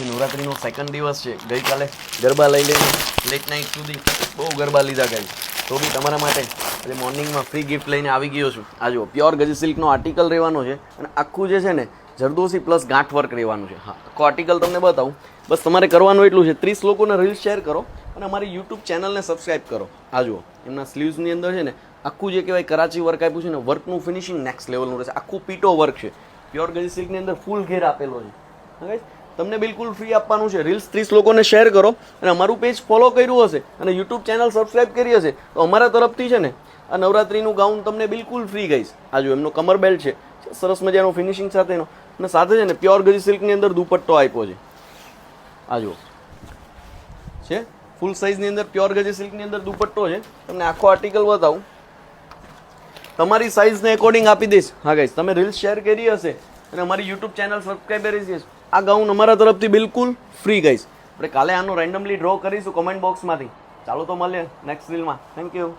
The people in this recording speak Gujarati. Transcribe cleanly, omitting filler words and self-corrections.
આજે નવરાત્રિનો સેકન્ડ દિવસ છે. ગઈકાલે ગરબા લઈ લઈને લેટ નાઇટ સુધી બહુ ગરબા લીધા ગાઈસ. તો બી તમારા માટે આજે મોર્નિંગમાં ફ્રી ગિફ્ટ લઈને આવી ગયો છું. આ જો પ્યોર ગજી સિલ્કનો આર્ટિકલ રહેવાનો છે અને આખું જે છે ને જરદોશી પ્લસ ગાંઠ વર્ક રહેવાનું છે. હા, આખો આર્ટિકલ તમને બતાવું. બસ તમારે કરવાનું એટલું છે, 30 લોકોને રીલ શેર કરો અને અમારી યુટ્યુબ ચેનલને સબસ્ક્રાઈબ કરો. આ જુઓ એમના સ્લીવ્સની અંદર છે ને આખું જે કહેવાય કરાચી વર્ક આપ્યું છે ને, વર્કનું ફિનિશિંગ નેક્સ્ટ લેવલનું રહેશે. આખું પીટો વર્ક છે, પ્યોર ગજી સિલ્કની અંદર ફૂલ ઘેર આપેલો છે. તમને બિલકુલ ફ્રી આપવાનું છે. રીલ્સ 30 લોકોને શેર કરો અને અમારું પેજ ફોલો કર્યું હશે અને યુટ્યુબ ચેનલ સબસ્ક્રાઈબ કરી હશે તો અમારા તરફથી છે ને આ નવરાત્રિનું ગાઉન તમને બિલકુલ ફ્રી ગઈશ. આ જો એમનો કમર બેલ્ટ છે સરસ મજાનો ફિનિશિંગ સાથેનો અને સાથે છે ને પ્યોર ગજી સિલ્કની અંદર દુપટ્ટો આપ્યો છે. આ જો છે ફૂલ સાઇઝની અંદર પ્યોર ગજી સિલ્કની અંદર દુપટ્ટો છે. તમને આખો આર્ટિકલ બતાવું, તમારી સાઇઝને એકોર્ડિંગ આપી દઈશ. હા ગાઈસ, તમે રીલ્સ શેર કરી હશે અને અમારી યુટ્યુબ ચેનલ સબસ્ક્રાઈબ કરી છે. આ ગાઉન અમારા તરફથી બિલકુલ ફ્રી ગાઈસ. આપણે કાલે આનો રેન્ડમલી ડ્રો કરીશું કમેન્ટ બોક્સમાંથી. ચાલો તો મળીએ નેક્સ્ટ રીલમાં. Thank you.